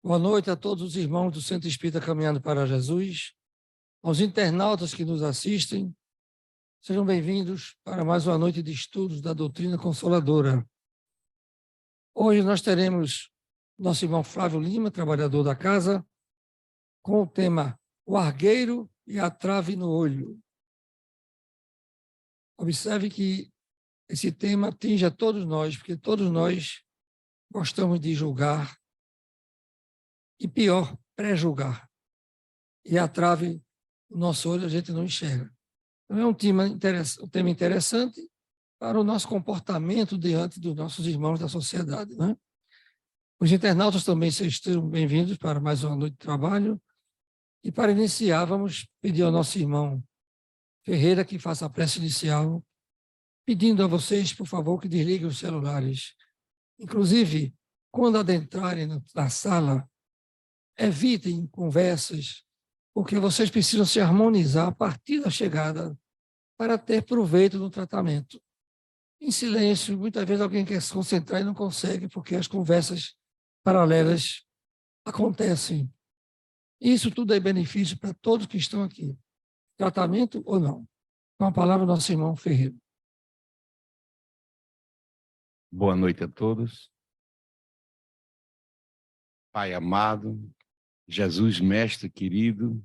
Boa noite a todos os irmãos do Centro Espírita Caminhando para Jesus, aos internautas que nos assistem. Sejam bem-vindos para mais uma noite de estudos da doutrina consoladora. Hoje nós teremos nosso irmão Flávio Lima, trabalhador da casa, com o tema O Argueiro e a Trave no Olho. Observe que esse tema atinge a todos nós, porque todos nós gostamos de julgar e, pior, pré-julgar. E a trave, o nosso olho, a gente não enxerga. Então, é um tema interessante para o nosso comportamento diante dos nossos irmãos da sociedade, né? Os internautas também sejam bem-vindos para mais uma noite de trabalho. E para iniciar, vamos pedir ao nosso irmão Ferreira que faça a prece inicial, pedindo a vocês, por favor, que desliguem os celulares. Inclusive, quando adentrarem na sala, evitem conversas, porque vocês precisam se harmonizar a partir da chegada para ter proveito do tratamento. Em silêncio, muitas vezes alguém quer se concentrar e não consegue, porque as conversas paralelas acontecem. Isso tudo é benefício para todos que estão aqui, tratamento ou não. Com a palavra, nosso irmão Ferreira. Boa noite a todos. Pai amado, Jesus Mestre querido,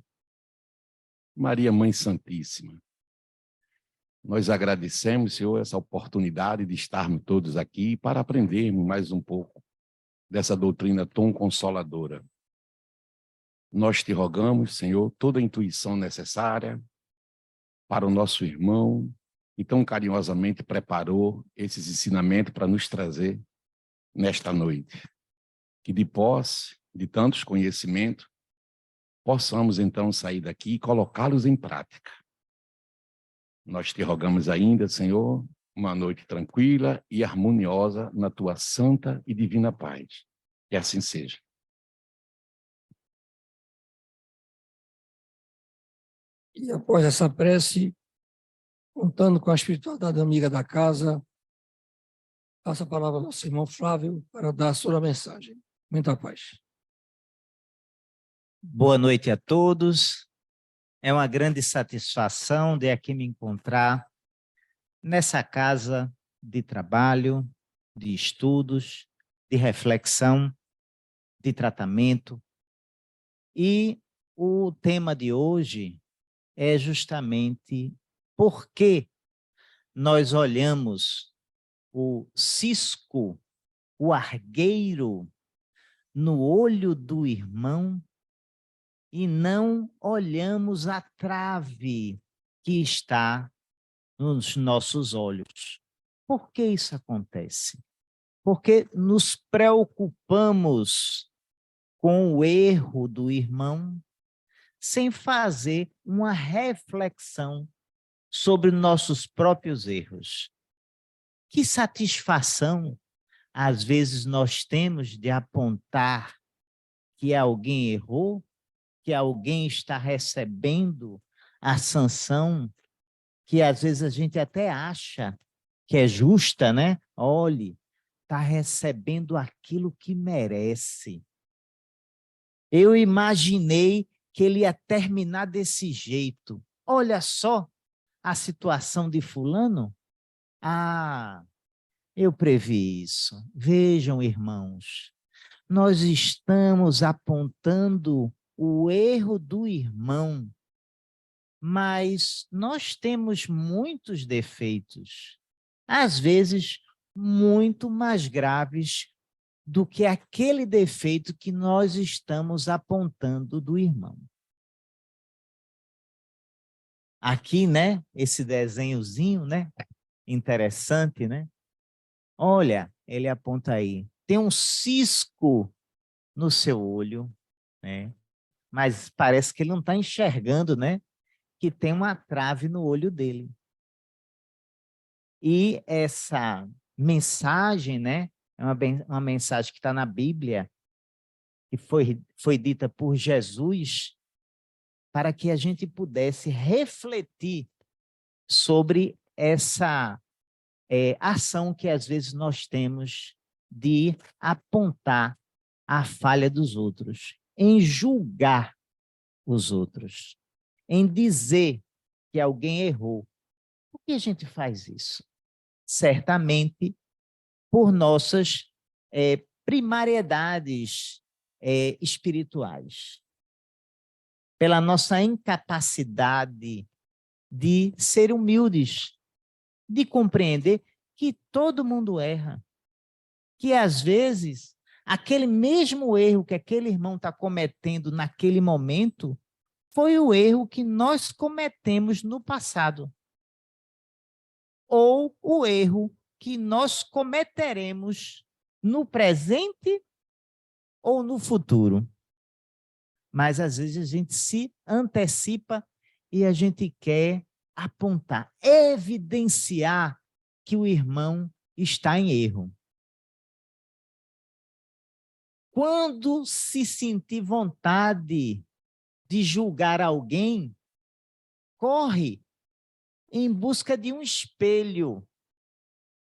Maria Mãe Santíssima. Nós agradecemos, Senhor, essa oportunidade de estarmos todos aqui para aprendermos mais um pouco dessa doutrina tão consoladora. Nós te rogamos, Senhor, toda a intuição necessária para o nosso irmão, que tão carinhosamente preparou esses ensinamentos para nos trazer nesta noite. Que de posse de tantos conhecimentos, possamos então sair daqui e colocá-los em prática. Nós te rogamos ainda, Senhor, uma noite tranquila e harmoniosa na tua santa e divina paz. Que assim seja. E após essa prece, contando com a espiritualidade amiga da casa, passa a palavra ao nosso irmão Flávio para dar a sua mensagem. Muita paz. Boa noite a todos. É uma grande satisfação de aqui me encontrar nessa casa de trabalho, de estudos, de reflexão, de tratamento. E o tema de hoje é justamente por que nós olhamos o cisco, o argueiro no olho do irmão e não olhamos a trave que está nos nossos olhos. Por que isso acontece? Porque nos preocupamos com o erro do irmão sem fazer uma reflexão sobre nossos próprios erros. Que satisfação, às vezes, nós temos de apontar que alguém errou, que alguém está recebendo a sanção, que às vezes a gente até acha que é justa, né? Olhe, está recebendo aquilo que merece. Eu imaginei que ele ia terminar desse jeito. Olha só a situação de fulano. Ah, eu previ isso. Vejam, irmãos, nós estamos apontando o erro do irmão, mas nós temos muitos defeitos, às vezes muito mais graves do que aquele defeito que nós estamos apontando do irmão. Aqui, né, esse desenhozinho, né, interessante, né? Olha, ele aponta aí, tem um cisco no seu olho, né? Mas parece que ele não está enxergando, né? Que tem uma trave no olho dele. E essa mensagem, né? É uma mensagem que está na Bíblia, que foi dita por Jesus, para que a gente pudesse refletir sobre essa ação que às vezes nós temos de apontar a falha dos outros, em julgar os outros, em dizer que alguém errou. Por que a gente faz isso? Certamente por nossas primariedades espirituais, pela nossa incapacidade de ser humildes, de compreender que todo mundo erra, que às vezes aquele mesmo erro que aquele irmão está cometendo naquele momento foi o erro que nós cometemos no passado, ou o erro que nós cometeremos no presente ou no futuro. Mas às vezes a gente se antecipa e a gente quer apontar, evidenciar que o irmão está em erro. Quando se sentir vontade de julgar alguém, corre em busca de um espelho.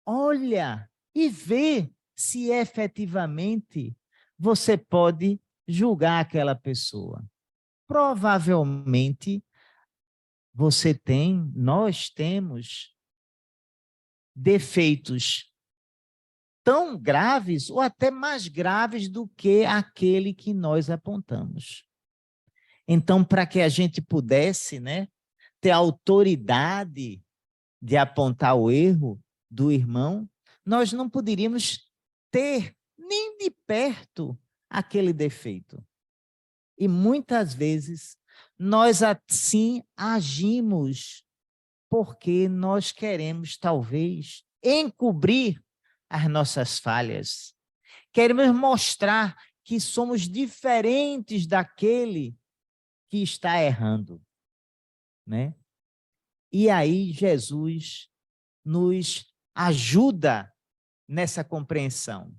Olha e vê se efetivamente você pode julgar aquela pessoa. Provavelmente nós temos defeitos tão graves ou até mais graves do que aquele que nós apontamos. Então, para que a gente pudesse, ter autoridade de apontar o erro do irmão, nós não poderíamos ter nem de perto aquele defeito. E muitas vezes nós assim agimos porque nós queremos talvez encobrir as nossas falhas. Queremos mostrar que somos diferentes daquele que está errando, E aí Jesus nos ajuda nessa compreensão.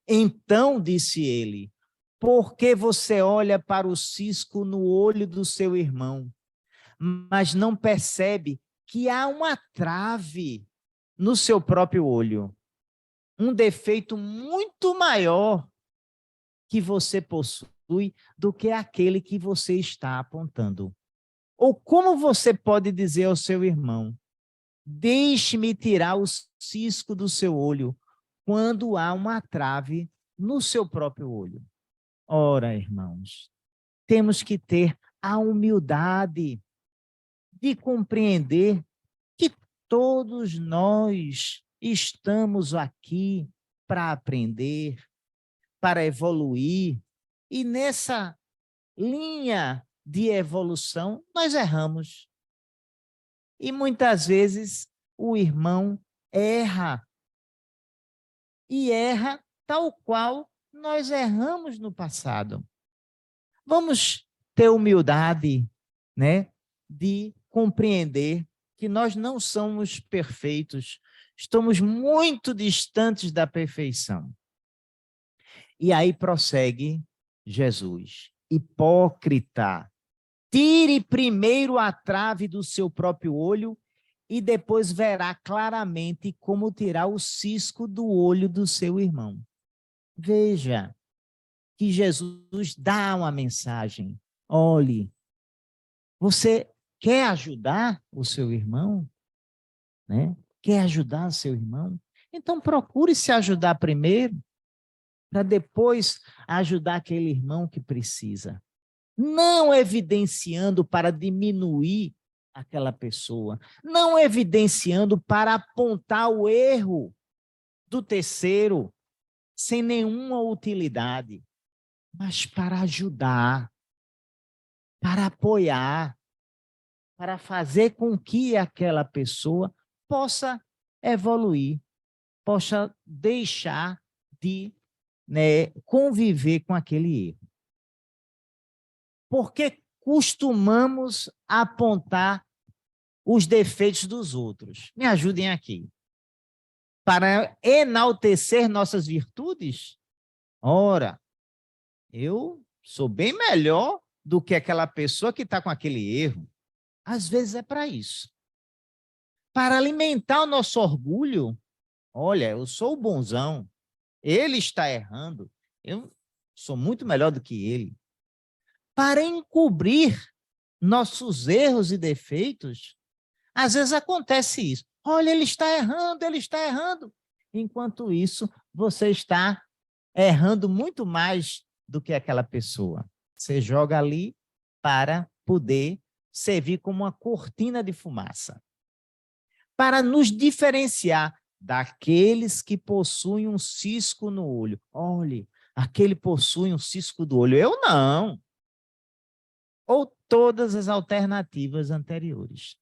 Então, disse ele, por que você olha para o cisco no olho do seu irmão, mas não percebe que há uma trave no seu próprio olho? Um defeito muito maior que você possui do que aquele que você está apontando. Ou como você pode dizer ao seu irmão, deixe-me tirar o cisco do seu olho, quando há uma trave no seu próprio olho? Ora, irmãos, temos que ter a humildade de compreender que todos nós estamos aqui para aprender, para evoluir, e nessa linha de evolução nós erramos. E muitas vezes o irmão erra, e erra tal qual nós erramos no passado. Vamos ter humildade, de compreender que nós não somos perfeitos, estamos muito distantes da perfeição. E aí prossegue Jesus: hipócrita, tire primeiro a trave do seu próprio olho e depois verá claramente como tirar o cisco do olho do seu irmão. Veja que Jesus dá uma mensagem. Olhe, você quer ajudar o seu irmão? Quer ajudar o seu irmão? Então procure se ajudar primeiro, para depois ajudar aquele irmão que precisa. Não evidenciando para diminuir aquela pessoa, não evidenciando para apontar o erro do terceiro, sem nenhuma utilidade, mas para ajudar, para apoiar, para fazer com que aquela pessoa possa evoluir, possa deixar de conviver com aquele erro. Porque costumamos apontar os defeitos dos outros. Me ajudem aqui. Para enaltecer nossas virtudes? Ora, eu sou bem melhor do que aquela pessoa que está com aquele erro. Às vezes é para isso. Para alimentar o nosso orgulho. Olha, eu sou o bonzão. Ele está errando. sou muito melhor do que ele. Para encobrir nossos erros e defeitos, às vezes acontece isso. Olha, ele está errando, ele está errando. Enquanto isso, você está errando muito mais do que aquela pessoa. Você joga ali para poder servir como uma cortina de fumaça. Para nos diferenciar daqueles que possuem um cisco no olho. Olhe, aquele possui um cisco do olho, eu não. Ou todas as alternativas anteriores.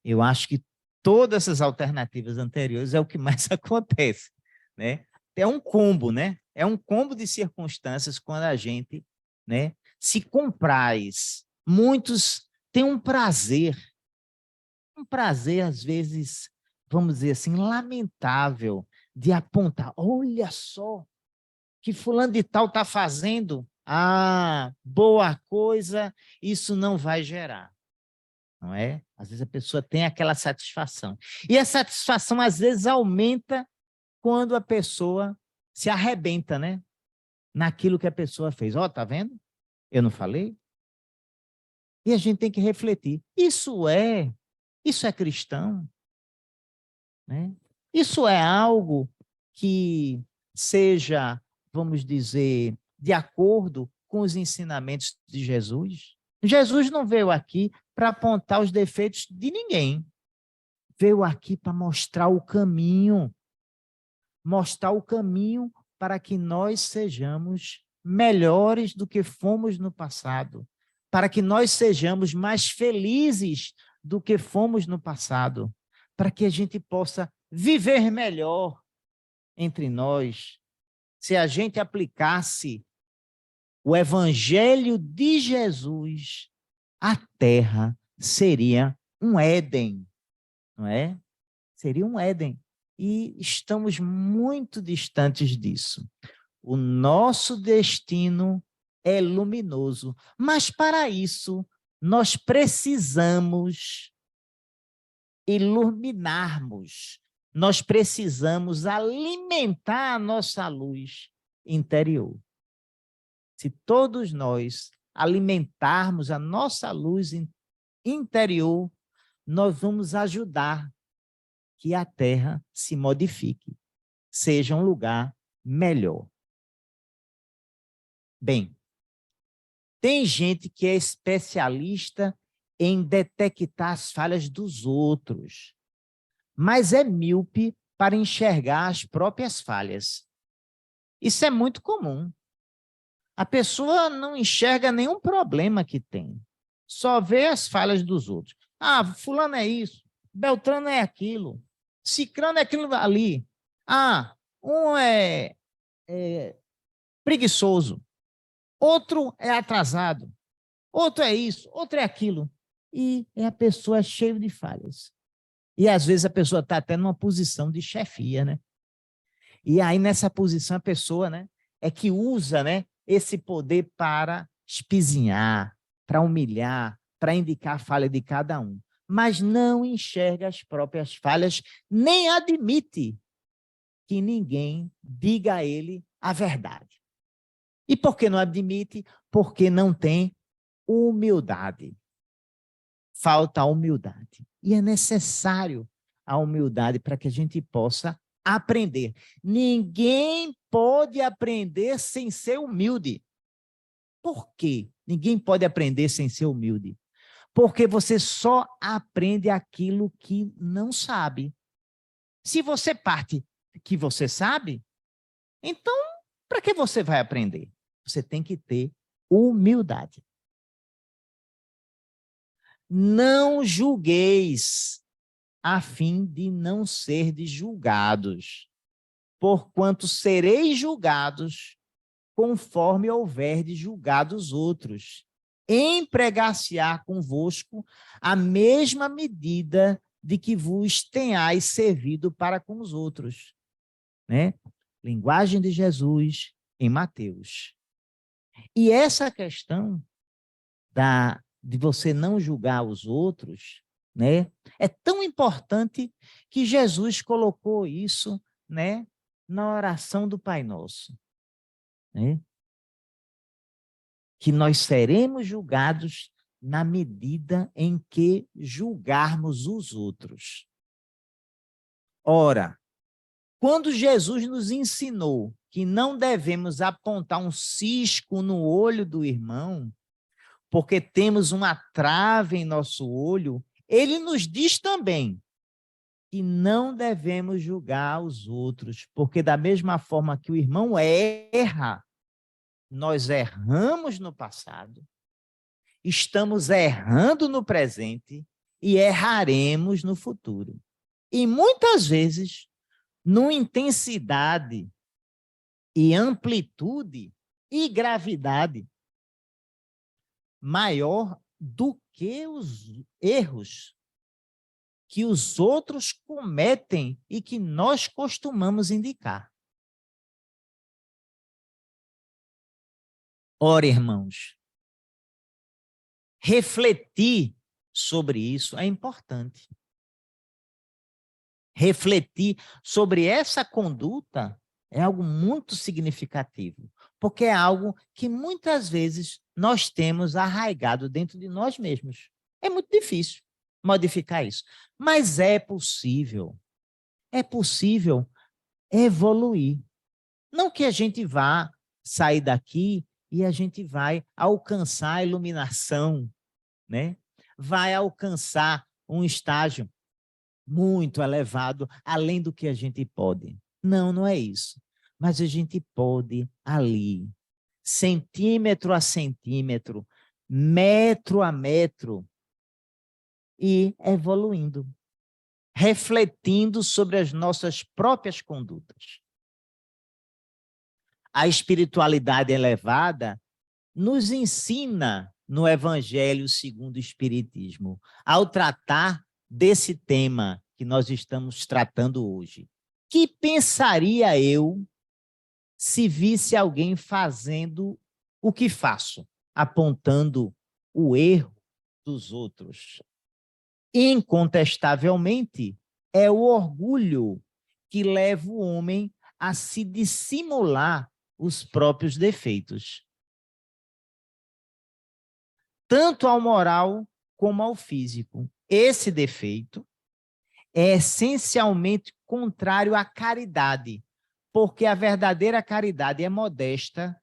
Eu acho que todas essas alternativas anteriores é o que mais acontece, né? É um combo, né? É um combo de circunstâncias quando a gente, né, se compraz. Muitos têm um prazer, às vezes, vamos dizer assim, lamentável, de apontar, olha só, que fulano de tal está fazendo, boa coisa, isso não vai gerar. Não é? Às vezes a pessoa tem aquela satisfação. E a satisfação, às vezes, aumenta quando a pessoa se arrebenta, né? Naquilo que a pessoa fez. Ó, tá vendo? Eu não falei? E a gente tem que refletir. Isso é cristão, né? Isso é algo que seja, vamos dizer, de acordo com os ensinamentos de Jesus? Jesus não veio aqui para apontar os defeitos de ninguém. Veio aqui para mostrar o caminho para que nós sejamos melhores do que fomos no passado, para que nós sejamos mais felizes do que fomos no passado, para que a gente possa viver melhor entre nós. Se a gente aplicasse o evangelho de Jesus, a terra seria um Éden, não é? Seria um Éden. E estamos muito distantes disso. O nosso destino é luminoso, mas para isso nós precisamos iluminarmos, nós precisamos alimentar a nossa luz interior. Se todos nós alimentarmos a nossa luz interior, nós vamos ajudar que a Terra se modifique, seja um lugar melhor. Bem, tem gente que é especialista em detectar as falhas dos outros, mas é míope para enxergar as próprias falhas. Isso é muito comum. A pessoa não enxerga nenhum problema que tem, só vê as falhas dos outros. Fulano é isso, Beltrano é aquilo, Cicrano é aquilo ali. Um é preguiçoso, outro é atrasado, outro é isso, outro é aquilo. E a pessoa é cheia de falhas. E às vezes a pessoa está até numa posição de chefia, né? E aí nessa posição a pessoa, né, é que usa, né, esse poder para espizinhar, para humilhar, para indicar a falha de cada um. Mas não enxerga as próprias falhas, nem admite que ninguém diga a ele a verdade. E por que não admite? Porque não tem humildade. Falta a humildade. E é necessário a humildade para que a gente possa aprender. Ninguém pode aprender sem ser humilde. Por quê? Ninguém pode aprender sem ser humilde. Porque você só aprende aquilo que não sabe. Se você parte que você sabe, então para que você vai aprender? Você tem que ter humildade. Não julgueis, a fim de não serdes julgados, porquanto sereis julgados conforme houverdes julgado os outros. Empregar-se-á convosco a mesma medida de que vos tenhais servido para com os outros. Né? Linguagem de Jesus em Mateus. E essa questão de você não julgar os outros, né, é tão importante que Jesus colocou isso, né, na oração do Pai Nosso. né? Que nós seremos julgados na medida em que julgarmos os outros. Ora, quando Jesus nos ensinou que não devemos apontar um cisco no olho do irmão, porque temos uma trave em nosso olho, ele nos diz também que não devemos julgar os outros, porque da mesma forma que o irmão erra, nós erramos no passado, estamos errando no presente e erraremos no futuro. E muitas vezes, numa intensidade e amplitude e gravidade maior do que os erros que os outros cometem e que nós costumamos indicar. Ora, irmãos, refletir sobre isso é importante. Refletir sobre essa conduta é algo muito significativo, porque é algo que muitas vezes nós temos arraigado dentro de nós mesmos. É muito difícil modificar isso, mas é possível evoluir. Não que a gente vá sair daqui e a gente vai alcançar a iluminação, né? Vai alcançar um estágio muito elevado, além do que a gente pode. Não, não é isso. Mas a gente pode ali, centímetro a centímetro, metro a metro, e evoluindo, refletindo sobre as nossas próprias condutas. A espiritualidade elevada nos ensina no Evangelho segundo o Espiritismo, ao tratar desse tema que nós estamos tratando hoje. Que pensaria eu se visse alguém fazendo o que faço, apontando o erro dos outros? Incontestavelmente, é o orgulho que leva o homem a se dissimular os próprios defeitos, tanto ao moral como ao físico. Esse defeito é essencialmente contrário à caridade, porque a verdadeira caridade é modesta,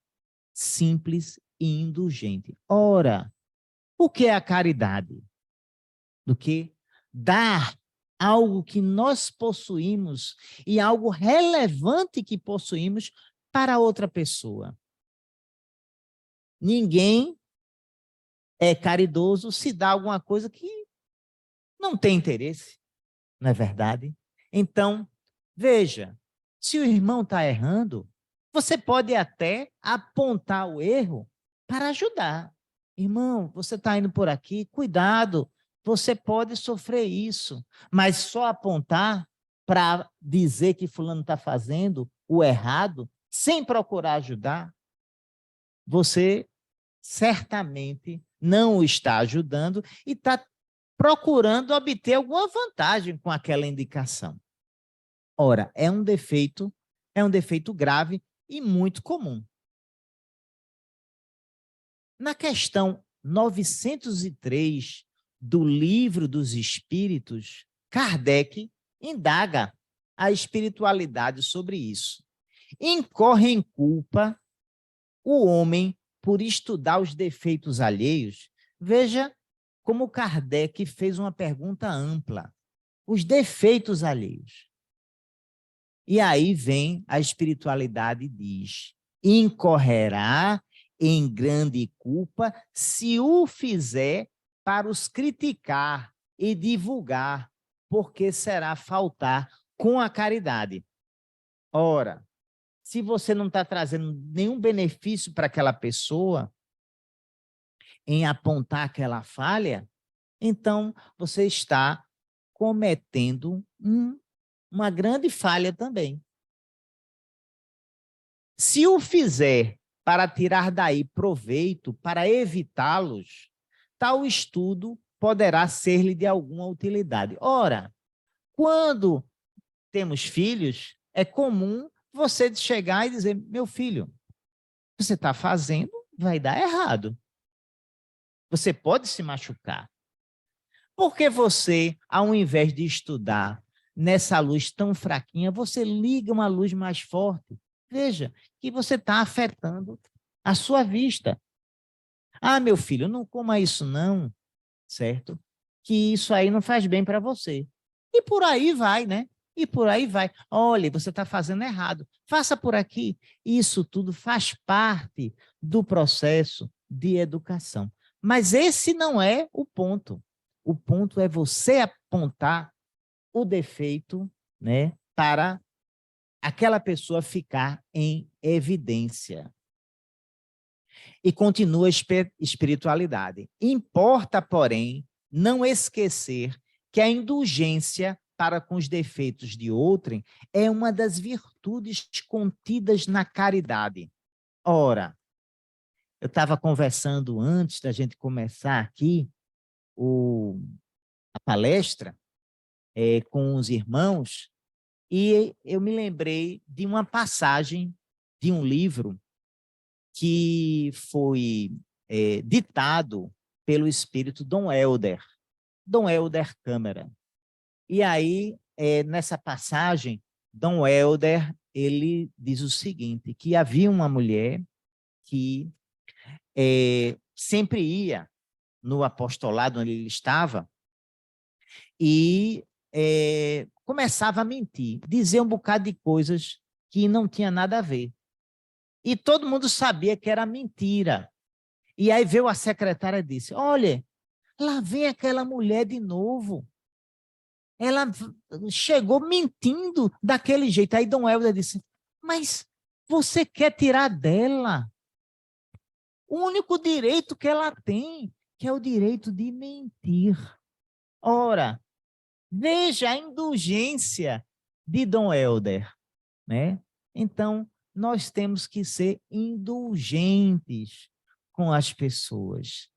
simples e indulgente. Ora, o que é a caridade? Do que dar algo que nós possuímos e algo relevante que possuímos para outra pessoa. Ninguém é caridoso se dá alguma coisa que não tem interesse, não é verdade? Então, veja, se o irmão está errando, você pode até apontar o erro para ajudar. Irmão, você está indo por aqui, cuidado, você pode sofrer isso, mas só apontar para dizer que fulano está fazendo o errado, sem procurar ajudar, você certamente não o está ajudando e está procurando obter alguma vantagem com aquela indicação. Ora, é um defeito grave e muito comum. Na questão 903 do Livro dos Espíritos, Kardec indaga a espiritualidade sobre isso. Incorre em culpa o homem por estudar os defeitos alheios? Veja como Kardec fez uma pergunta ampla. Os defeitos alheios. E aí vem a espiritualidade e diz: incorrerá em grande culpa se o fizer para os criticar e divulgar, porque será faltar com a caridade. Ora, se você não está trazendo nenhum benefício para aquela pessoa em apontar aquela falha, então você está cometendo uma grande falha também. Se o fizer para tirar daí proveito, para evitá-los, tal estudo poderá ser-lhe de alguma utilidade. Ora, quando temos filhos, é comum você chegar e dizer: meu filho, você está fazendo vai dar errado. Você pode se machucar. Porque você, ao invés de estudar nessa luz tão fraquinha, você liga uma luz mais forte. Veja que você está afetando a sua vista. Ah, meu filho, não coma isso não, certo? Que isso aí não faz bem para você. E por aí vai, né? E por aí vai. Olha, você está fazendo errado. Faça por aqui. Isso tudo faz parte do processo de educação. Mas esse não é o ponto. O ponto é você apontar o defeito, né, para aquela pessoa ficar em evidência. E continua a espiritualidade. Importa, porém, não esquecer que a indulgência para com os defeitos de outrem é uma das virtudes contidas na caridade. Ora, eu estava conversando antes da gente começar aqui a palestra com os irmãos e eu me lembrei de uma passagem de um livro que foi ditado pelo espírito Dom Helder Câmara. E aí, nessa passagem, Dom Helder, ele diz o seguinte, que havia uma mulher que sempre ia no apostolado onde ele estava e começava a mentir, dizer um bocado de coisas que não tinha nada a ver. E todo mundo sabia que era mentira. E aí veio a secretária e disse, olha, lá vem aquela mulher de novo. Ela chegou mentindo daquele jeito. Aí Dom Helder disse, mas você quer tirar dela o único direito que ela tem, que é o direito de mentir. Ora, veja a indulgência de Dom Helder, né? Então, nós temos que ser indulgentes com as pessoas,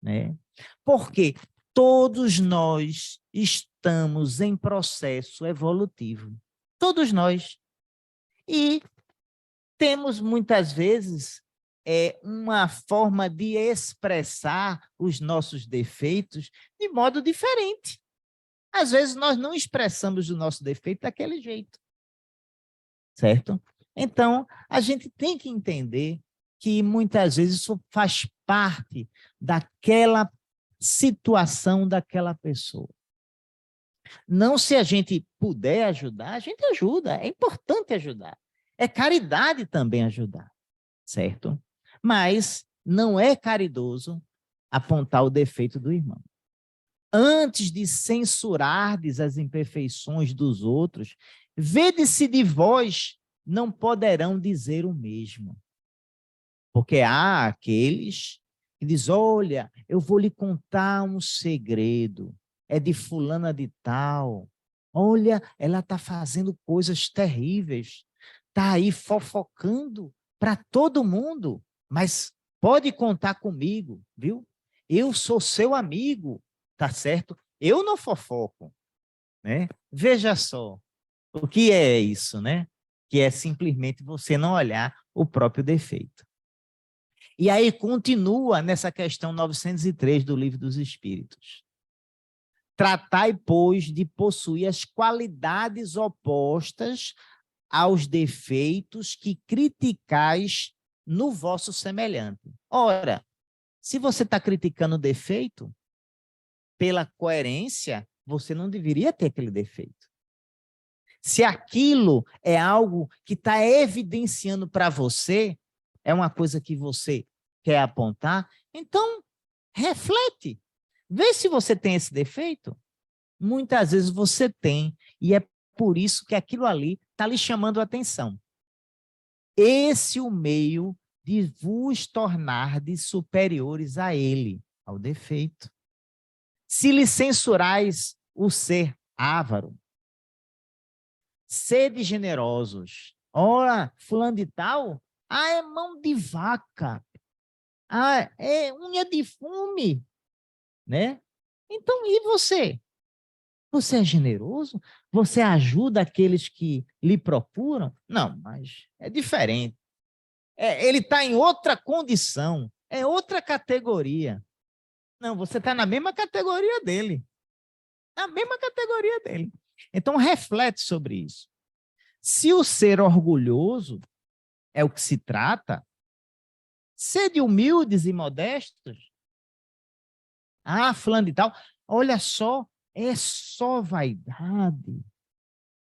né? Porque todos nós estamos em processo evolutivo. Todos nós. E temos, muitas vezes, uma forma de expressar os nossos defeitos de modo diferente. Às vezes, nós não expressamos o nosso defeito daquele jeito. Certo? Então, a gente tem que entender que, muitas vezes, isso faz parte daquela situação daquela pessoa. Não, se a gente puder ajudar, a gente ajuda. É importante ajudar. É caridade também ajudar. Certo? Mas não é caridoso apontar o defeito do irmão. Antes de censurardes as imperfeições dos outros, vede se de vós não poderão dizer o mesmo. Porque há aqueles que dizem, olha, eu vou lhe contar um segredo, é de fulana de tal. Olha, ela está fazendo coisas terríveis, está aí fofocando para todo mundo, mas pode contar comigo, viu? Eu sou seu amigo, tá certo? Eu não fofoco, né? Veja só, o que é isso, né? Que é simplesmente você não olhar o próprio defeito. E aí continua nessa questão 903 do Livro dos Espíritos. Tratai, pois, de possuir as qualidades opostas aos defeitos que criticais no vosso semelhante. Ora, se você está criticando o defeito, pela coerência, você não deveria ter aquele defeito. Se aquilo é algo que está evidenciando para você, é uma coisa que você quer apontar, então reflete. Vê se você tem esse defeito. Muitas vezes você tem, e é por isso que aquilo ali está lhe chamando a atenção. Esse é o meio de vos tornardes superiores a ele, ao defeito. Se lhe censurais o ser avaro, sede generosos. Ora, fulano de tal, é mão de vaca. É unha de fume, né? Então, e você? Você é generoso? Você ajuda aqueles que lhe procuram? Não, mas é diferente. Ele está em outra condição, é outra categoria. Não, você está na mesma categoria dele. Na mesma categoria dele. Então, reflete sobre isso. Se o ser orgulhoso é o que se trata, sede humildes e modestos. Ah, fulano e tal. Olha só, é só vaidade.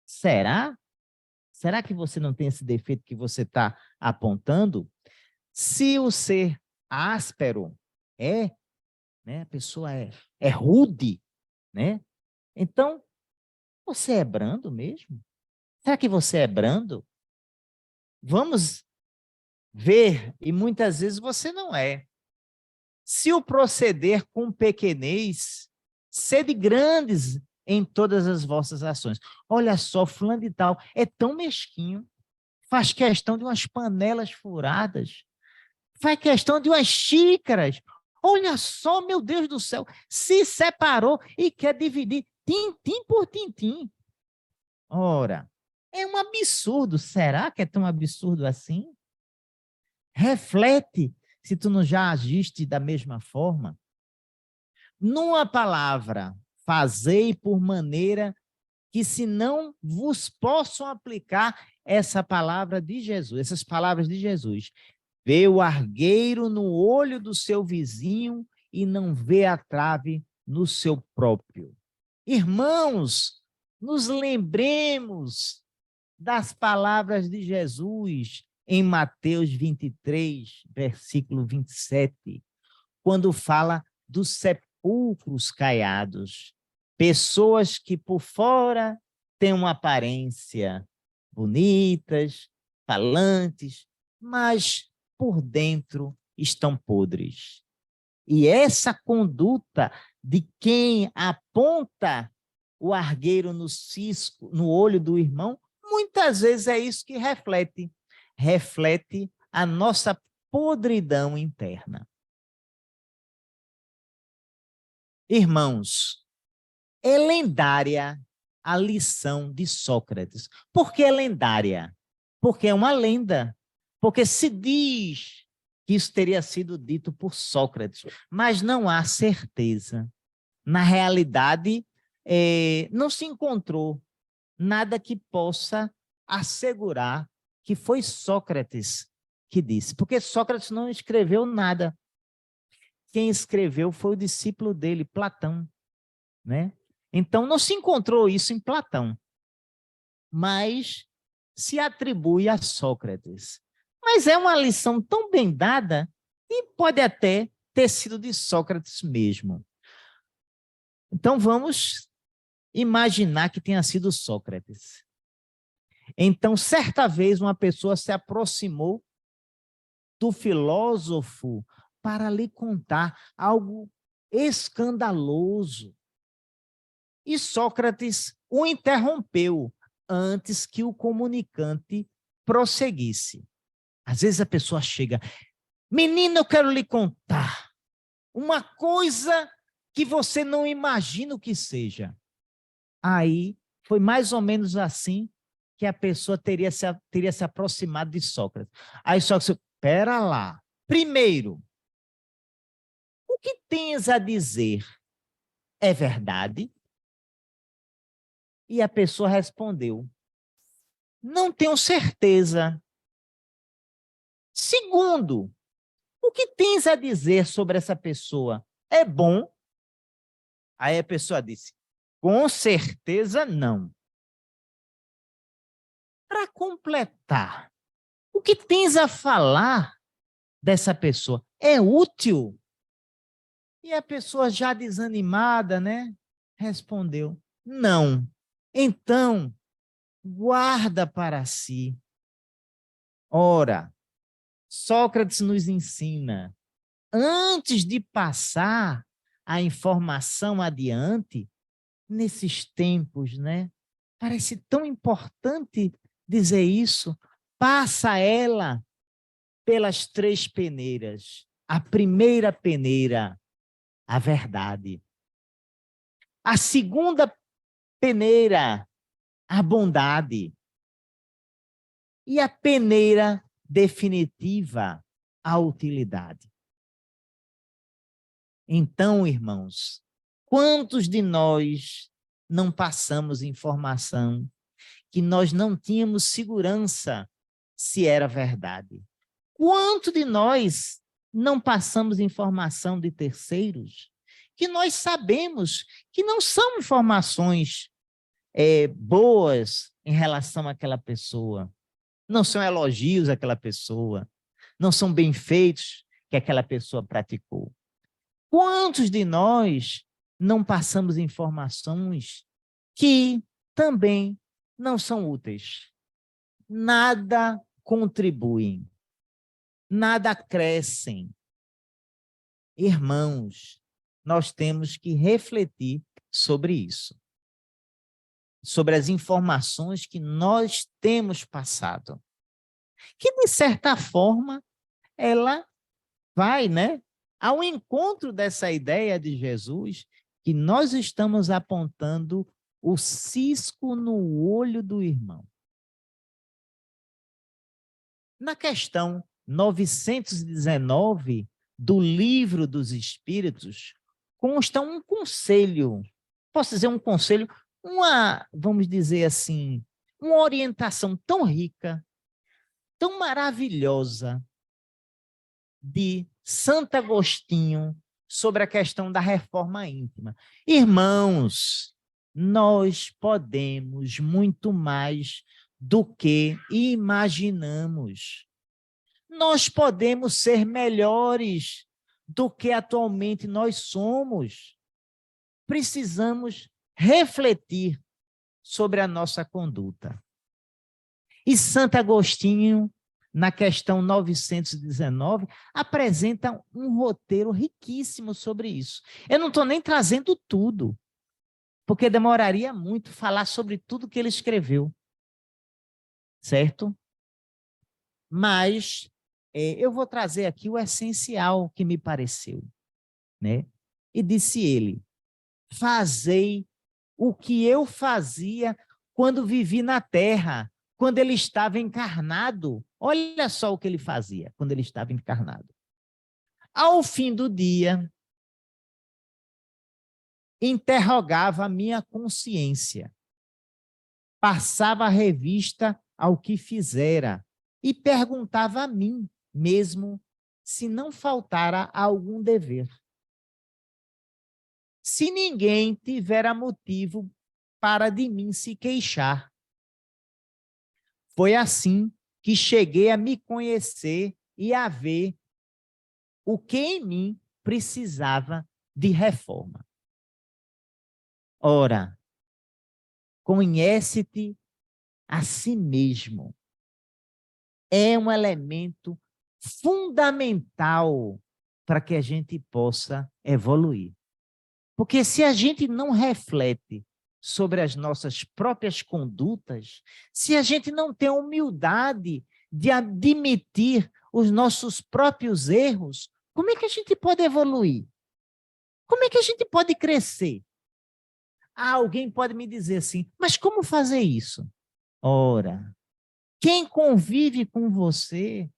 Será? Será que você não tem esse defeito que você está apontando? Se o ser áspero né, a pessoa é rude, né? Então, você é brando mesmo? Será que você é brando? Vamos ver, e muitas vezes você não é. Se o proceder com pequenez, sede grandes em todas as vossas ações. Olha só, fulano de tal, é tão mesquinho, faz questão de umas panelas furadas, faz questão de umas xícaras. Olha só, meu Deus do céu, se separou e quer dividir tintim por tintim. Ora, é um absurdo. Será que é tão absurdo assim? Reflete se tu não já agiste da mesma forma. Numa palavra, fazei por maneira que se não vos possam aplicar essa palavra de Jesus, essas palavras de Jesus. Vê o argueiro no olho do seu vizinho e não vê a trave no seu próprio. Irmãos, nos lembremos das palavras de Jesus em Mateus 23, versículo 27, quando fala dos sepulcros caiados. Pessoas que por fora têm uma aparência bonitas, falantes, mas por dentro estão podres. E essa conduta de quem aponta o argueiro no cisco, no olho do irmão, muitas vezes é isso que reflete. Reflete a nossa podridão interna. Irmãos, é lendária a lição de Sócrates. Por que é lendária? Porque é uma lenda. Porque se diz que isso teria sido dito por Sócrates, mas não há certeza. Na realidade, não se encontrou nada que possa assegurar que foi Sócrates que disse, porque Sócrates não escreveu nada. Quem escreveu foi o discípulo dele, Platão, né? Então, não se encontrou isso em Platão, mas se atribui a Sócrates. Mas é uma lição tão bem dada que pode até ter sido de Sócrates mesmo. Então, vamos imaginar que tenha sido Sócrates. Então, certa vez, uma pessoa se aproximou do filósofo para lhe contar algo escandaloso. E Sócrates o interrompeu antes que o comunicante prosseguisse. Às vezes a pessoa chega, menino, eu quero lhe contar uma coisa que você não imagina o que seja. Aí foi mais ou menos assim que a pessoa teria se aproximado de Sócrates. Aí Sócrates, espera lá. Primeiro, o que tens a dizer é verdade? E a pessoa respondeu, não tenho certeza. Segundo, o que tens a dizer sobre essa pessoa é bom? Aí a pessoa disse, com certeza não. Para completar, o que tens a falar dessa pessoa é útil? E a pessoa já desanimada, né, respondeu, não. Então, guarda para si. Ora, Sócrates nos ensina, antes de passar a informação adiante, nesses tempos, né? Parece tão importante dizer isso. Passa ela pelas 3 peneiras. A primeira peneira, a verdade. A segunda peneira, a bondade. E a peneira definitiva a utilidade. Então, irmãos, quantos de nós não passamos informação que nós não tínhamos segurança se era verdade? Quanto de nós não passamos informação de terceiros que nós sabemos que não são informações boas em relação àquela pessoa, não são elogios àquela pessoa, não são bem feitos que aquela pessoa praticou? Quantos de nós não passamos informações que também não são úteis? Nada contribuem, nada crescem. Irmãos, nós temos que refletir sobre isso, sobre as informações que nós temos passado, que de certa forma ela vai, ao encontro dessa ideia de Jesus, que nós estamos apontando o cisco no olho do irmão. Na questão 919 do Livro dos Espíritos, consta um conselho, posso dizer um conselho, vamos dizer assim, uma orientação tão rica, tão maravilhosa, de Santo Agostinho sobre a questão da reforma íntima. Irmãos, nós podemos muito mais do que imaginamos. Nós podemos ser melhores do que atualmente nós somos. Precisamos refletir sobre a nossa conduta. E Santo Agostinho, na questão 919, apresenta um roteiro riquíssimo sobre isso. Eu não estou nem trazendo tudo, porque demoraria muito falar sobre tudo que ele escreveu, certo? Mas eu vou trazer aqui o essencial que me pareceu, E disse ele: fazei o que eu fazia quando vivi na terra, quando ele estava encarnado. Olha só o que ele fazia quando ele estava encarnado. Ao fim do dia, interrogava a minha consciência, passava a revista ao que fizera e perguntava a mim mesmo se não faltara algum dever. Se ninguém tivera motivo para de mim se queixar. Foi assim que cheguei a me conhecer e a ver o que em mim precisava de reforma. Ora, conhece-te a si mesmo. É um elemento fundamental para que a gente possa evoluir. Porque se a gente não reflete sobre as nossas próprias condutas, se a gente não tem a humildade de admitir os nossos próprios erros, como é que a gente pode evoluir? Como é que a gente pode crescer? Alguém pode me dizer assim, mas como fazer isso? Ora, quem convive com você,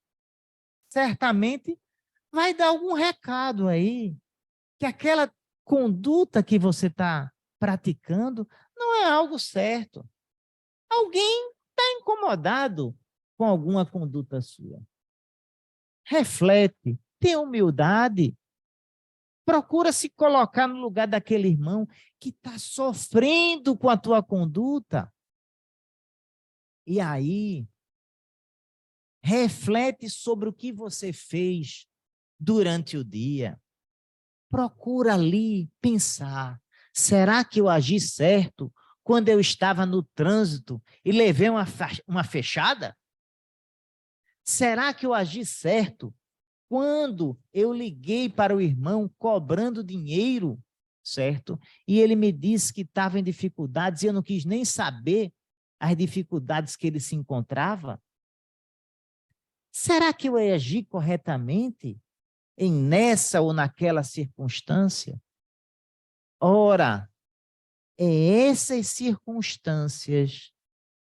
certamente vai dar algum recado aí, que aquela conduta que você está praticando não é algo certo. Alguém está incomodado com alguma conduta sua. Reflete, tenha humildade, procura se colocar no lugar daquele irmão que está sofrendo com a tua conduta. E aí, reflete sobre o que você fez durante o dia. Procura ali pensar, será que eu agi certo quando eu estava no trânsito e levei uma fechada? Será que eu agi certo quando eu liguei para o irmão cobrando dinheiro, certo? E ele me disse que estava em dificuldades e eu não quis nem saber as dificuldades que ele se encontrava? Será que eu agi corretamente nessa ou naquela circunstância? Ora, é essas circunstâncias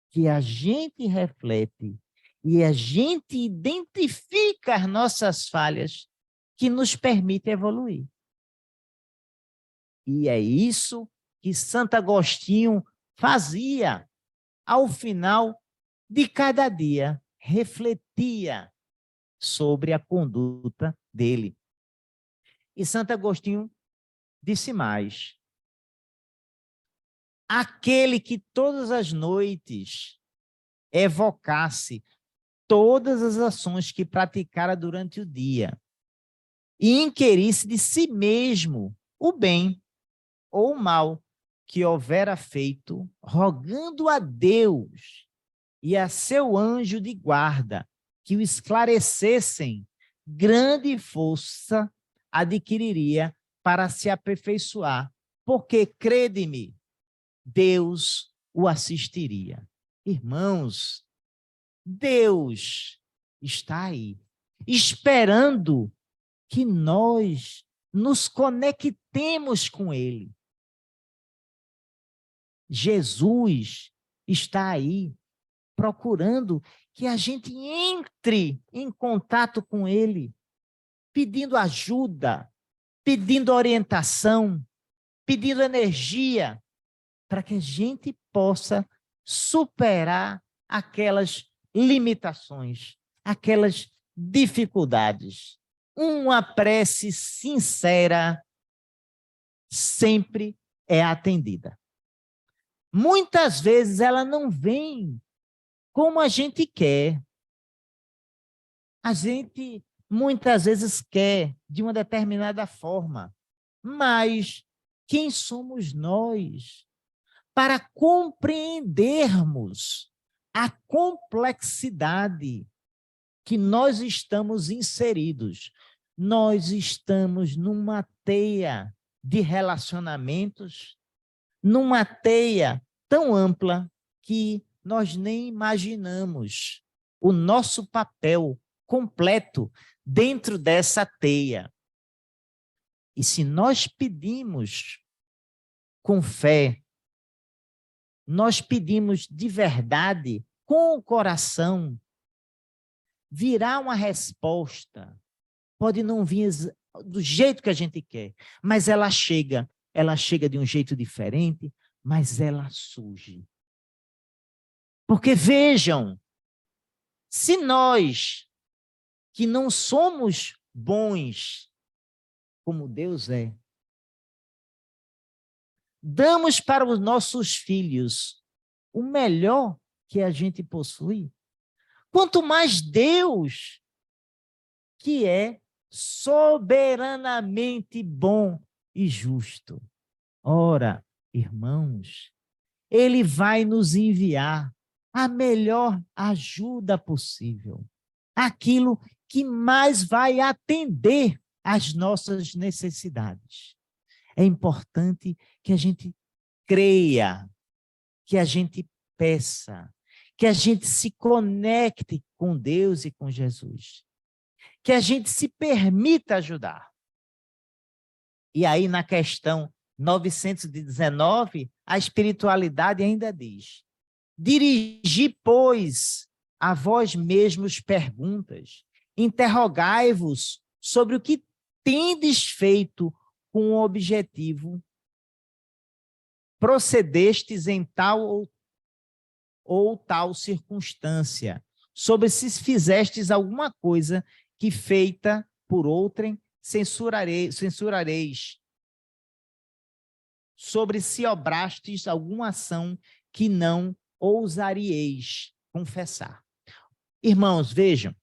que a gente reflete E a gente identifica as nossas falhas que nos permite evoluir. E é isso que Santo Agostinho fazia ao final de cada dia, refletia sobre a conduta dele. E Santo Agostinho disse mais: aquele que todas as noites evocasse todas as ações que praticara durante o dia e inquirisse de si mesmo o bem ou o mal que houvera feito, rogando a Deus e a seu anjo de guarda que o esclarecessem, grande força adquiriria para se aperfeiçoar, porque, crede-me, Deus o assistiria. Irmãos, Deus está aí, esperando que nós nos conectemos com Ele. Jesus está aí, procurando que a gente entre em contato com Ele, pedindo ajuda, pedindo orientação, pedindo energia, para que a gente possa superar aquelas limitações, aquelas dificuldades. Uma prece sincera sempre é atendida. Muitas vezes ela não vem como a gente quer. A gente muitas vezes quer de uma determinada forma, mas quem somos nós para compreendermos a complexidade que nós estamos inseridos? Nós estamos numa teia de relacionamentos, numa teia tão ampla que nós nem imaginamos o nosso papel completo dentro dessa teia. E se nós pedimos com fé, nós pedimos de verdade, com o coração, virá uma resposta. Pode não vir do jeito que a gente quer, mas ela chega de um jeito diferente, mas ela surge. Porque vejam, se nós, que não somos bons como Deus é, damos para os nossos filhos o melhor que a gente possui, quanto mais Deus, que é soberanamente bom e justo. Ora, irmãos, Ele vai nos enviar a melhor ajuda possível, aquilo que mais vai atender às nossas necessidades. É importante que a gente creia, que a gente peça, que a gente se conecte com Deus e com Jesus, que a gente se permita ajudar. E aí, na questão 919, a espiritualidade ainda diz: dirigi, pois, a vós mesmos perguntas, interrogai-vos sobre o que tendes feito com o objetivo, procedestes em tal ou tal circunstância, sobre se fizestes alguma coisa que feita por outrem censurareis, sobre se obrastes alguma ação que não ousareis confessar. Irmãos, vejam,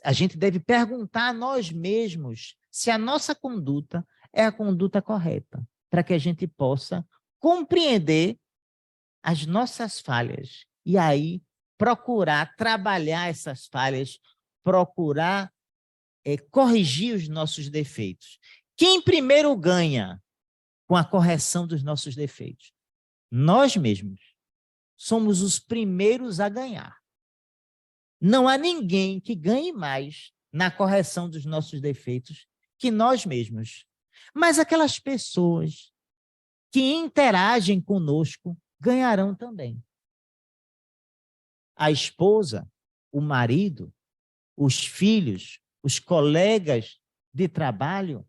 a gente deve perguntar a nós mesmos se a nossa conduta é a conduta correta, para que a gente possa compreender as nossas falhas e aí procurar trabalhar essas falhas, procurar corrigir os nossos defeitos. Quem primeiro ganha com a correção dos nossos defeitos? Nós mesmos. Somos os primeiros a ganhar. Não há ninguém que ganhe mais na correção dos nossos defeitos que nós mesmos. Mas aquelas pessoas que interagem conosco ganharão também. a esposa, o marido, os filhos, os colegas de trabalho,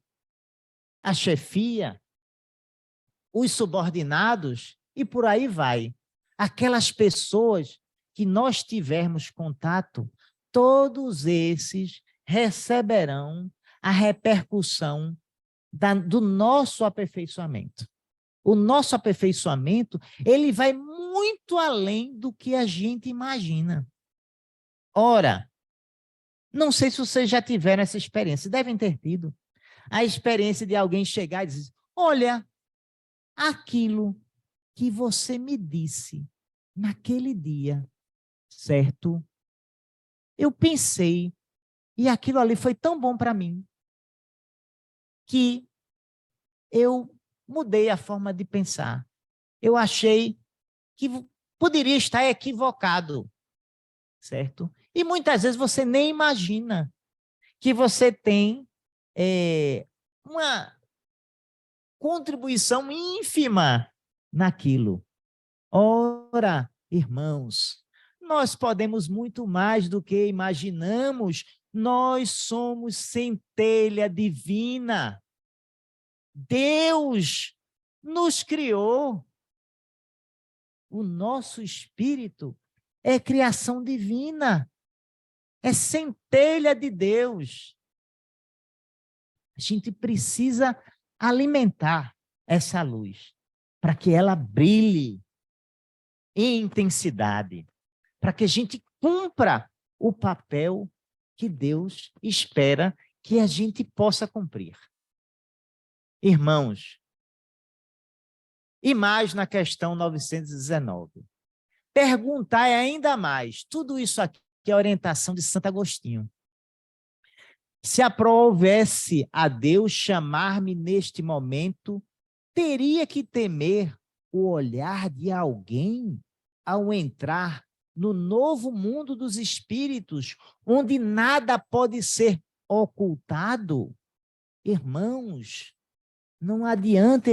a chefia, os subordinados e por aí vai. Aquelas pessoas que nós tivermos contato, todos esses receberão a repercussão do nosso aperfeiçoamento. O nosso aperfeiçoamento, ele vai muito além do que a gente imagina. Ora, não sei se vocês já tiveram essa experiência, devem ter tido. A experiência de alguém chegar e dizer, olha, aquilo que você me disse naquele dia, certo? Eu pensei, e aquilo ali foi tão bom para mim, que eu mudei a forma de pensar. Eu achei que poderia estar equivocado, certo? E muitas vezes você nem imagina que você tem uma contribuição ínfima naquilo. Ora, irmãos, nós podemos muito mais do que imaginamos. Nós somos centelha divina. Deus nos criou. O nosso espírito é criação divina. É centelha de Deus. A gente precisa alimentar essa luz para que ela brilhe em intensidade, para que a gente cumpra o papel que Deus espera que a gente possa cumprir. Irmãos, e mais na questão 919. Perguntai ainda mais, tudo isso aqui é a orientação de Santo Agostinho. Se aprovesse a Deus chamar-me neste momento, teria que temer o olhar de alguém ao entrar no novo mundo dos espíritos, onde nada pode ser ocultado? Irmãos, não adianta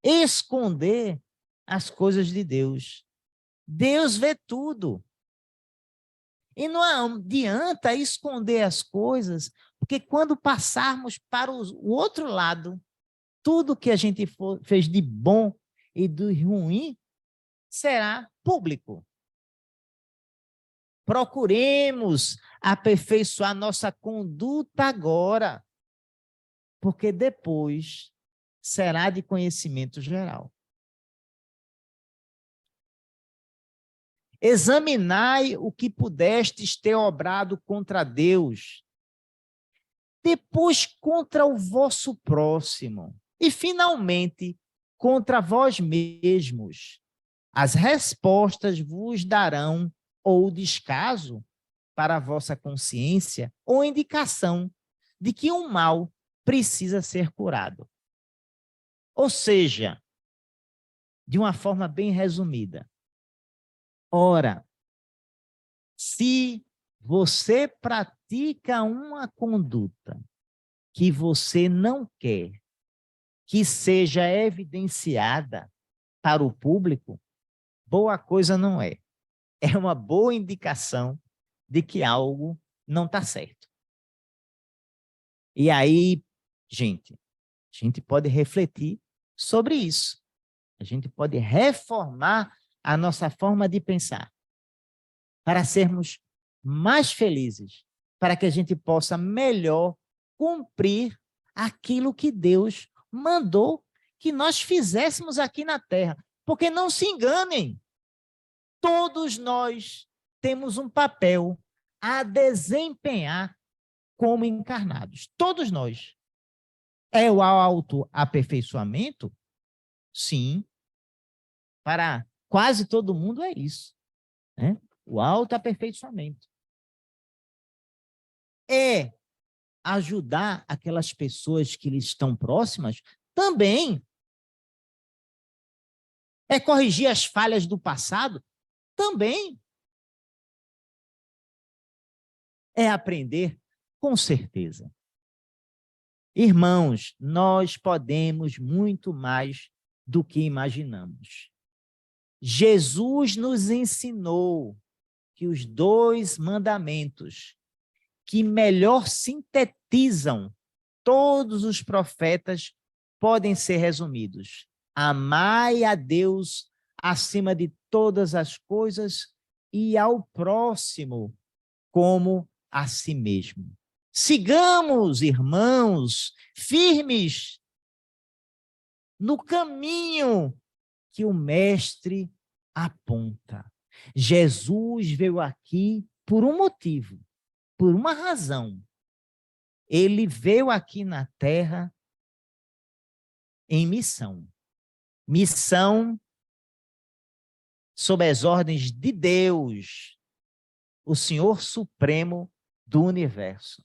esconder as coisas de Deus. Deus vê tudo. E não adianta esconder as coisas, porque quando passarmos para o outro lado, tudo que a gente fez de bom e de ruim será público. Procuremos aperfeiçoar nossa conduta agora, porque depois será de conhecimento geral. Examinai o que pudestes ter obrado contra Deus, depois contra o vosso próximo, e finalmente contra vós mesmos. As respostas vos darão ou descaso para a vossa consciência ou indicação de que um mal precisa ser curado. Ou seja, de uma forma bem resumida, ora, se você pratica uma conduta que você não quer que seja evidenciada para o público, boa coisa não é. É uma boa indicação de que algo não está certo. E aí, gente, a gente pode refletir sobre isso. A gente pode reformar a nossa forma de pensar para sermos mais felizes, para que a gente possa melhor cumprir aquilo que Deus mandou que nós fizéssemos aqui na Terra. Porque não se enganem, todos nós temos um papel a desempenhar como encarnados. Todos nós. É o autoaperfeiçoamento? Sim. Para quase todo mundo é isso, né? O autoaperfeiçoamento. É ajudar aquelas pessoas que lhes estão próximas também. É corrigir as falhas do passado também. É aprender com certeza. Irmãos, nós podemos muito mais do que imaginamos. Jesus nos ensinou que os 2 mandamentos que melhor sintetizam todos os profetas podem ser resumidos: amai a Deus acima de todas as coisas e ao próximo como a si mesmo. Sigamos, irmãos, firmes no caminho que o Mestre aponta. Jesus veio aqui por um motivo, por uma razão. Ele veio aqui na Terra em missão. Missão sob as ordens de Deus, o Senhor Supremo do Universo.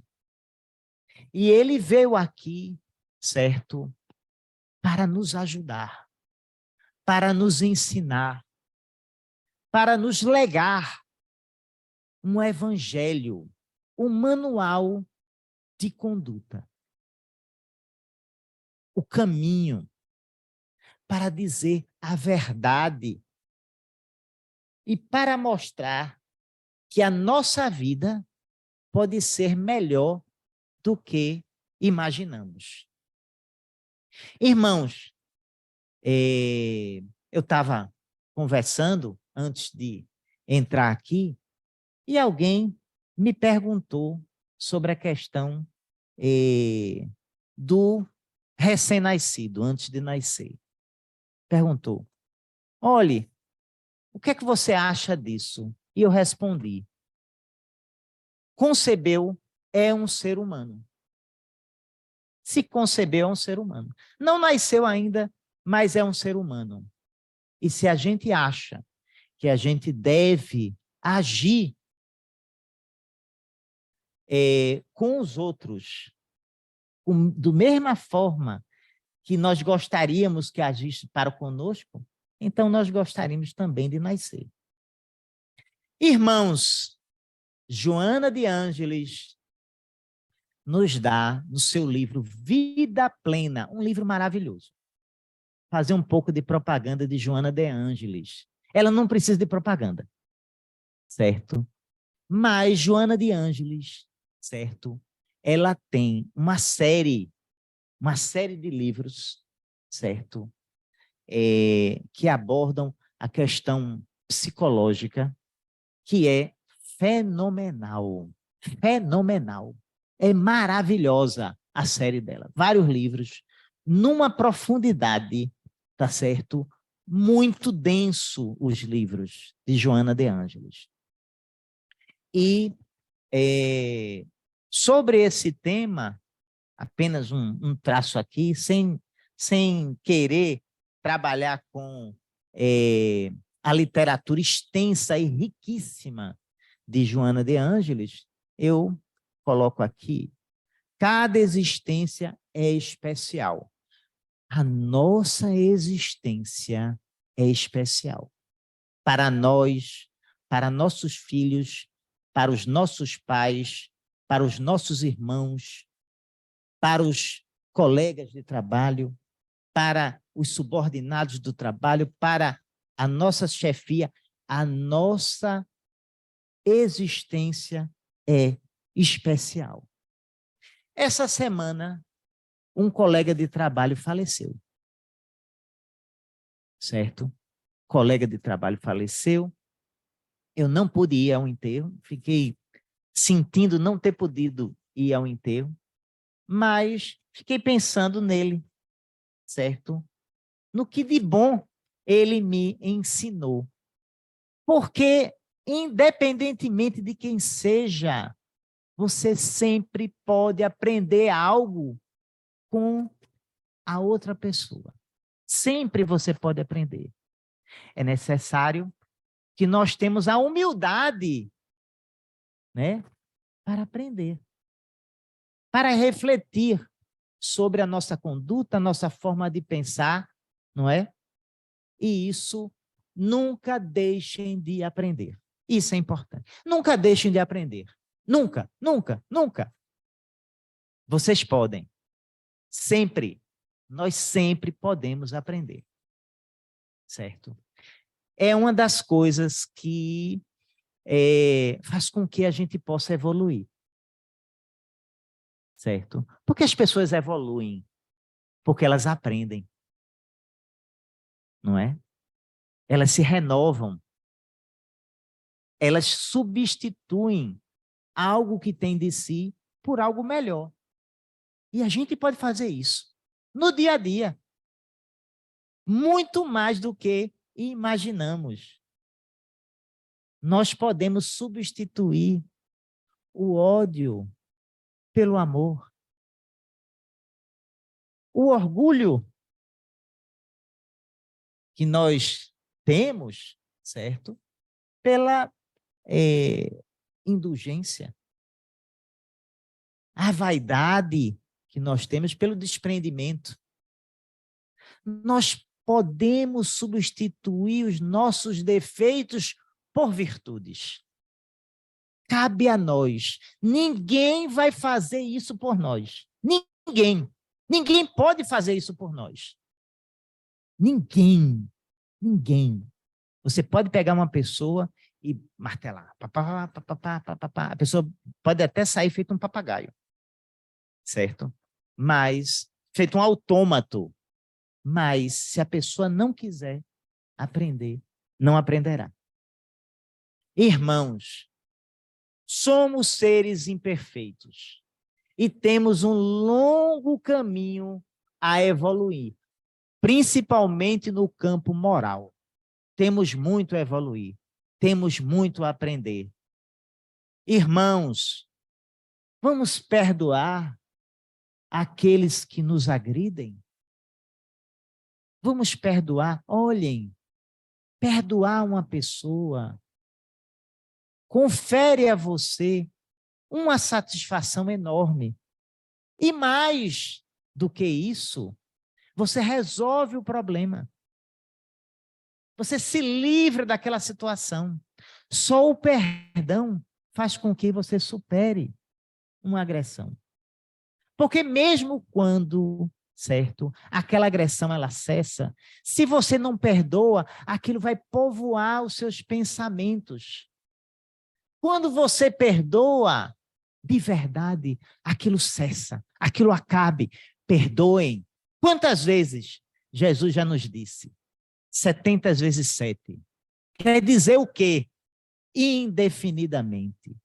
E ele veio aqui, certo, para nos ajudar, para nos ensinar, para nos legar um evangelho, um manual de conduta. O caminho para dizer a verdade e para mostrar que a nossa vida pode ser melhor do que imaginamos. Irmãos, eu estava conversando antes de entrar aqui e alguém me perguntou sobre a questão do recém-nascido, antes de nascer. Perguntou: olhe, o que é que você acha disso? E eu respondi: concebeu é um ser humano. Se concebeu é um ser humano. Não nasceu ainda, mas é um ser humano. E se a gente acha que a gente deve agir com os outros, do mesma forma que nós gostaríamos que agisse para conosco, então nós gostaríamos também de nascer. Irmãos, Joana de Ângeles nos dá, no seu livro Vida Plena, um livro maravilhoso. Fazer um pouco de propaganda de Joana de Ângeles. Ela não precisa de propaganda, certo? Mas Joana de Ângeles, certo? Ela tem uma série de livros, certo? Que abordam a questão psicológica, que é fenomenal. Fenomenal. É maravilhosa a série dela. Vários livros, numa profundidade, tá certo? Muito denso os livros de Joana de Ângeles. E sobre esse tema, apenas um traço aqui, sem querer trabalhar com a literatura extensa e riquíssima de Joana de Ângeles, eu coloco aqui: cada existência é especial. A nossa existência é especial. Para nós, para nossos filhos, para os nossos pais, para os nossos irmãos, para os colegas de trabalho, para os subordinados do trabalho, para a nossa chefia. A nossa existência é especial. Essa semana, um colega de trabalho faleceu. Certo? Colega de trabalho faleceu. Eu não pude ir ao enterro, fiquei sentindo não ter podido ir ao enterro, mas fiquei pensando nele, certo? No que de bom ele me ensinou. Porque, independentemente de quem seja, você sempre pode aprender algo com a outra pessoa. Sempre você pode aprender. É necessário que nós temos a humildade, né, para aprender, para refletir sobre a nossa conduta, a nossa forma de pensar, não é? E isso, nunca deixem de aprender. Isso é importante. Nunca deixem de aprender. Nunca, nunca, nunca. Vocês podem. Sempre. Nós sempre podemos aprender. Certo? É uma das coisas que faz com que a gente possa evoluir. Certo? Porque as pessoas evoluem, porque elas aprendem. Não é? Elas se renovam. Elas substituem algo que tem de si por algo melhor. E a gente pode fazer isso no dia a dia. Muito mais do que imaginamos. Nós podemos substituir o ódio pelo amor. O orgulho que nós temos, certo? Pela indulgência. A vaidade que nós temos pelo desprendimento. Nós podemos substituir os nossos defeitos por virtudes. Cabe a nós. Ninguém vai fazer isso por nós. Ninguém. Ninguém pode fazer isso por nós. Ninguém. Ninguém. Você pode pegar uma pessoa e martelar. A pessoa pode até sair feito um papagaio. Certo? Mas, feito um autômato. Mas, se a pessoa não quiser aprender, não aprenderá. Irmãos, somos seres imperfeitos e temos um longo caminho a evoluir, principalmente no campo moral. Temos muito a evoluir, temos muito a aprender. Irmãos, vamos perdoar aqueles que nos agridem? Vamos perdoar, olhem, perdoar uma pessoa confere a você uma satisfação enorme. E mais do que isso, você resolve o problema. Você se livra daquela situação. Só o perdão faz com que você supere uma agressão. Porque mesmo quando, certo, aquela agressão ela cessa, se você não perdoa, aquilo vai povoar os seus pensamentos. Quando você perdoa, de verdade, aquilo cessa, aquilo acabe. Perdoem. Quantas vezes Jesus já nos disse? 70 vezes 7. Quer dizer o quê? Indefinidamente.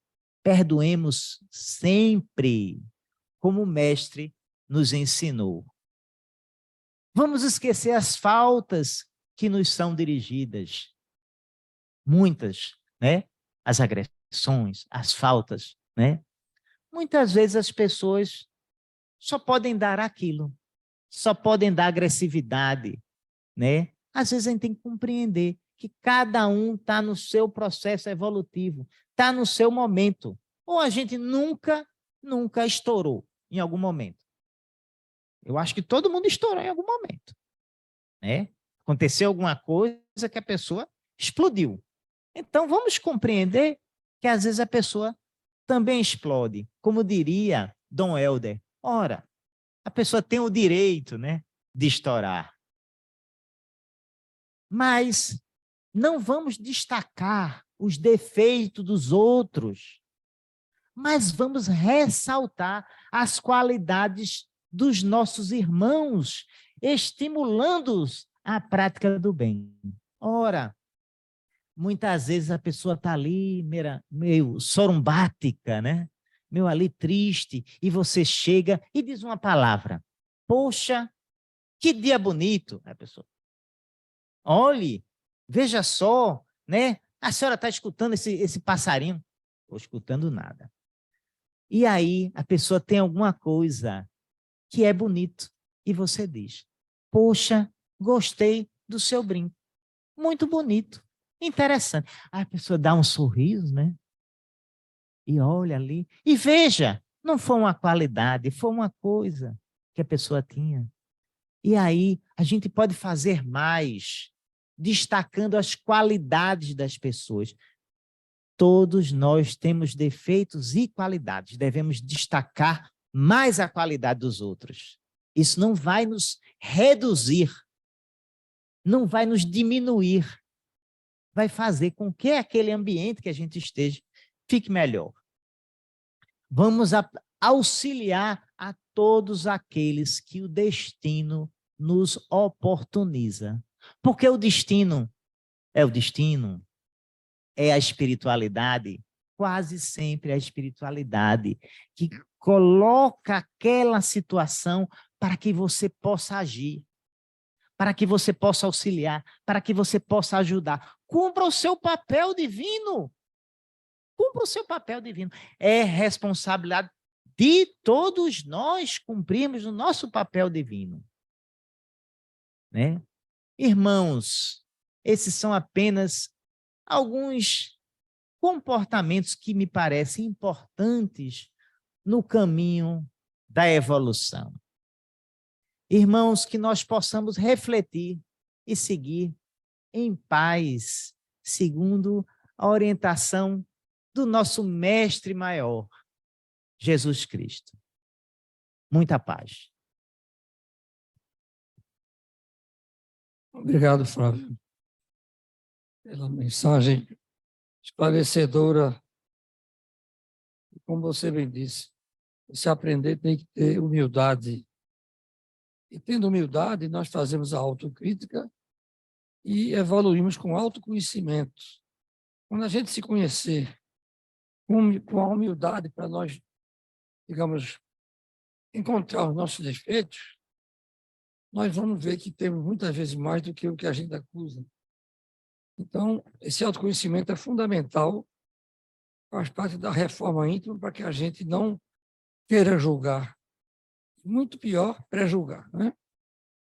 Perdoemos sempre, como o Mestre nos ensinou. Vamos esquecer as faltas que nos são dirigidas. Muitas, né? As agressões, as faltas, né? Muitas vezes as pessoas só podem dar aquilo, só podem dar agressividade, né? Às vezes a gente tem que compreender que cada um está no seu processo evolutivo, está no seu momento. Ou a gente nunca estourou em algum momento. Eu acho que todo mundo estourou em algum momento, né? Aconteceu alguma coisa que a pessoa explodiu. Então, vamos compreender que às vezes a pessoa também explode. Como diria Dom Helder, ora, a pessoa tem o direito, né, de estourar. Mas não vamos destacar os defeitos dos outros, mas vamos ressaltar as qualidades dos nossos irmãos, estimulando-os à prática do bem. Ora, muitas vezes a pessoa está ali meio sorumbática, né? Meio ali triste, e você chega e diz uma palavra. Poxa, que dia bonito. A pessoa, olhe, veja só, né? A senhora está escutando esse passarinho? Não estou escutando nada. E aí a pessoa tem alguma coisa que é bonito, e você diz, poxa, gostei do seu brinco. Muito bonito. Interessante. Aí a pessoa dá um sorriso, né? E olha ali. E veja, não foi uma qualidade, foi uma coisa que a pessoa tinha. E aí a gente pode fazer mais, destacando as qualidades das pessoas. Todos nós temos defeitos e qualidades. Devemos destacar mais a qualidade dos outros. Isso não vai nos reduzir, não vai nos diminuir. vai fazer com que aquele ambiente que a gente esteja fique melhor. Vamos auxiliar a todos aqueles que o destino nos oportuniza. Porque o destino, é a espiritualidade, quase sempre a espiritualidade que coloca aquela situação para que você possa agir, para que você possa auxiliar, para que você possa ajudar. Cumpra o seu papel divino. Cumpra o seu papel divino. É responsabilidade de todos nós cumprirmos o nosso papel divino. Né? Irmãos, esses são apenas alguns comportamentos que me parecem importantes no caminho da evolução. Irmãos, que nós possamos refletir e seguir em paz, segundo a orientação do nosso mestre maior, Jesus Cristo. Muita paz. Obrigado, Flávio, pela mensagem esclarecedora. Como você bem disse, se aprender tem que ter humildade. E tendo humildade, nós fazemos a autocrítica e evoluímos com autoconhecimento. Quando a gente se conhecer com a humildade para nós, digamos, encontrar os nossos defeitos, nós vamos ver que temos muitas vezes mais do que o que a gente acusa. Então, esse autoconhecimento é fundamental, faz parte da reforma íntima para que a gente não queira julgar. Muito pior, pré-julgar, né?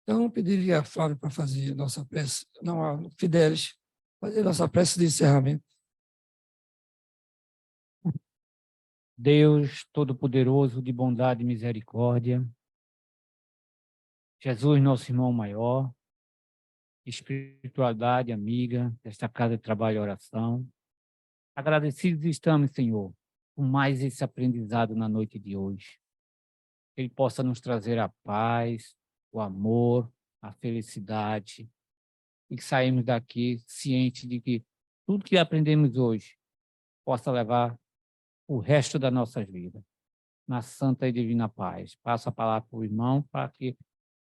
Então, eu pediria a Flávio para fazer a nossa prece, não a Fidelis, fazer a nossa prece de encerramento. Deus Todo-Poderoso, de bondade e misericórdia, Jesus, nosso irmão maior, espiritualidade amiga desta casa de trabalho e oração, agradecidos estamos, Senhor, por mais esse aprendizado na noite de hoje. Que Ele possa nos trazer a paz, o amor, a felicidade, e que saímos daqui cientes de que tudo que aprendemos hoje possa levar o resto das nossas vidas na santa e divina paz. Passo a palavra para o irmão para que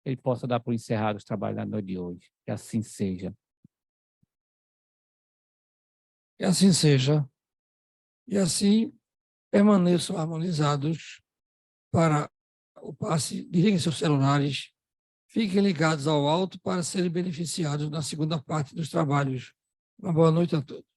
ele possa dar por encerrado os trabalhos da noite de hoje. Que assim seja. Que assim seja. E assim permaneçam harmonizados para o passe. Desliguem seus celulares, fiquem ligados ao alto para serem beneficiados na segunda parte dos trabalhos. Uma boa noite a todos.